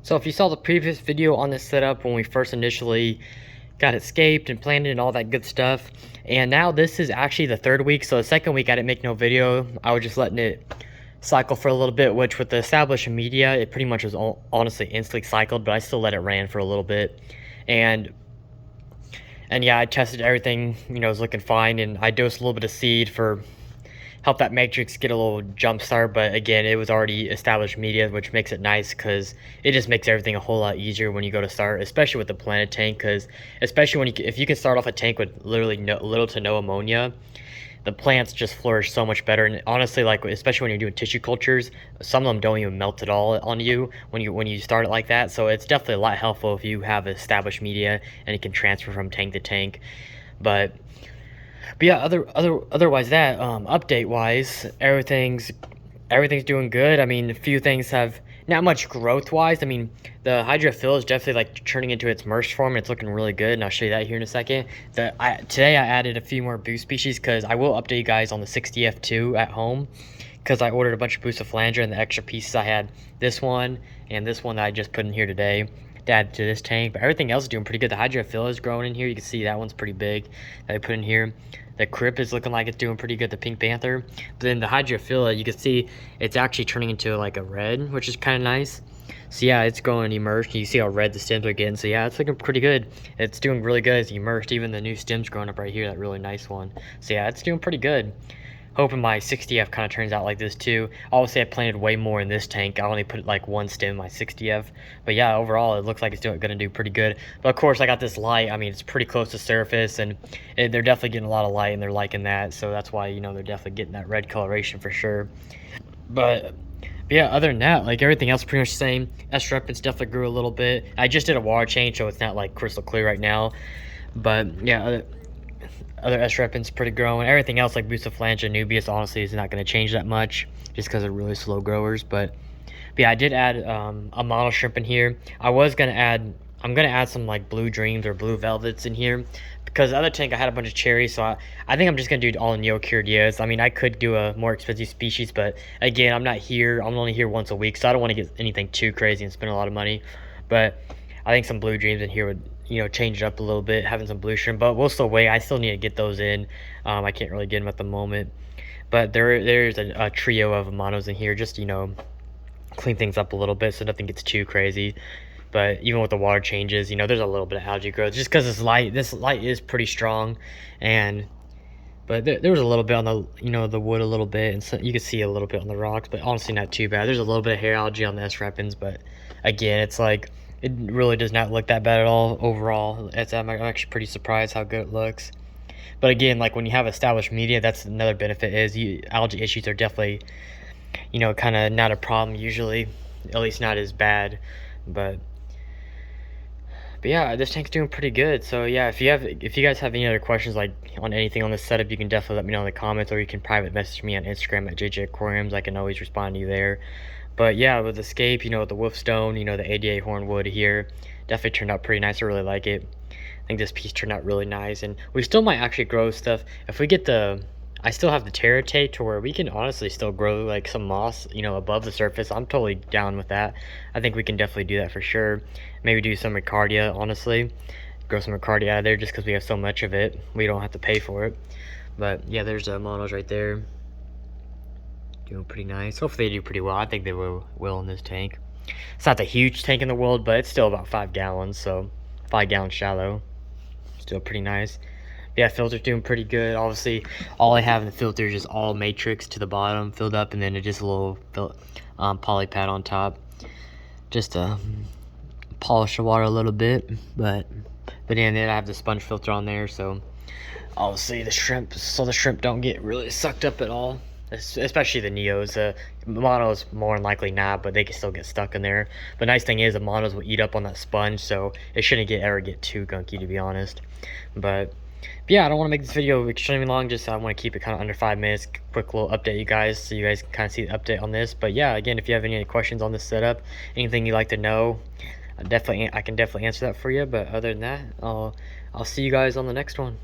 So if you saw the previous video on this setup when we first initially got it scaped and planted and all that good stuff, and now this is actually the third week. So the second week I didn't make no video. I was just letting it cycle for a little bit, which with the established media, it pretty much was honestly instantly cycled, but I still let it ran for a little bit. And yeah, I tested everything, it was looking fine, and I dosed a little bit of seed for help that matrix get a little jump start. But again, it was already established media, which makes it nice because it just makes everything a whole lot easier when you go to start, especially with the planted tank. Because especially if you can start off a tank with literally little to no ammonia, the plants just flourish so much better. And honestly, like especially when you're doing tissue cultures, some of them don't even melt at all on you when you start it like that. So it's definitely a lot helpful if you have established media and it can transfer from tank to tank. But yeah, otherwise that update wise, everything's doing good. I mean, a few things have not much growth wise. I mean, the hydrophil is definitely like turning into its merged form. It's looking really good, and I'll show you that here in a second. Today I added a few more boost species because I will update you guys on the 60F2 at home, because I ordered a bunch of Bucephalandra, and the extra pieces I had this one and this one that I just put in here today to add to this tank. But everything else is doing pretty good. The hydrophil is growing in here. You can see that one's pretty big that I put in here. The Crip is looking like it's doing pretty good, the Pink Panther. But then the Hydrophila, you can see it's actually turning into like a red, which is kind of nice. So yeah, it's going immersed. You see how red the stems are getting. So yeah, it's looking pretty good. It's doing really good as immersed. Even the new stems growing up right here, that really nice one. So yeah, it's doing pretty good. Hoping my 60F kind of turns out like this too. Obviously I planted way more in this tank. I only put like one stem in my 60F. But yeah, overall it looks like it's gonna do pretty good. But of course I got this light. I mean, it's pretty close to surface, and they're definitely getting a lot of light, and they're liking that. So that's why, they're definitely getting that red coloration for sure. But yeah, other than that, like everything else pretty much the same. S-Repens definitely grew a little bit. I just did a water change, so it's not like crystal clear right now. But yeah, other S-Repens pretty growing. Everything else like Bucephalandra, Nubius, honestly is not going to change that much just because they're really slow growers. But yeah, I did add a mono shrimp in here. I'm gonna add some like blue dreams or blue velvets in here, because the other tank I had a bunch of cherries. So I think I'm just gonna do all Neochiridias. I mean, I could do a more expensive species, but again, I'm not here. I'm only here once a week, so I don't want to get anything too crazy and spend a lot of money. But I think some blue dreams in here would, change it up a little bit, having some blue shrimp. But we'll still wait. I still need to get those in. I can't really get them at the moment. But there's a trio of monos in here, just, clean things up a little bit so nothing gets too crazy. But even with the water changes, there's a little bit of algae growth just because this light is pretty strong. But there was a little bit on the the wood a little bit, and so you can see a little bit on the rocks, but honestly not too bad. There's a little bit of hair algae on the S-Repens, but again, it's like it really does not look that bad at all overall. I'm actually pretty surprised how good it looks. But again, like when you have established media, that's another benefit is algae issues are definitely kind of not a problem usually, at least not as bad. But yeah, this tank's doing pretty good. So yeah, if you guys have any other questions like on anything on this setup, you can definitely let me know in the comments, or you can private message me on Instagram at JJ Aquariums. I can always respond to you there. But yeah, with Escape, the Wolfstone, the ADA hornwood here, definitely turned out pretty nice. I really like it. I think this piece turned out really nice, and we still might actually grow stuff if we get I still have the Terra tape to where we can honestly still grow like some moss, above the surface. I'm totally down with that. I think we can definitely do that for sure. Maybe do some Ricardia, honestly. Grow some Ricardia out of there just because we have so much of it. We don't have to pay for it. But yeah, there's monos right there. Doing pretty nice. Hopefully they do pretty well. I think they will in this tank. It's not the huge tank in the world, but it's still about 5 gallons, so 5 gallons shallow. Still pretty nice. Yeah, filter's doing pretty good. Obviously, all I have in the filter is just all matrix to the bottom filled up, and then it's just a little poly pad on top, just to polish the water a little bit. But then I have the sponge filter on there, so obviously the shrimp don't get really sucked up at all, especially the neos. Monos more than likely not, but they can still get stuck in there. But nice thing is the monos will eat up on that sponge, so it shouldn't ever get too gunky, to be honest. But yeah, I don't want to make this video extremely long, just I want to keep it kind of under 5 minutes. Quick little update you guys, so you guys can kind of see the update on this. But yeah, again, if you have any questions on this setup, anything you'd like to know, I can definitely answer that for you. But other than that, I'll see you guys on the next one.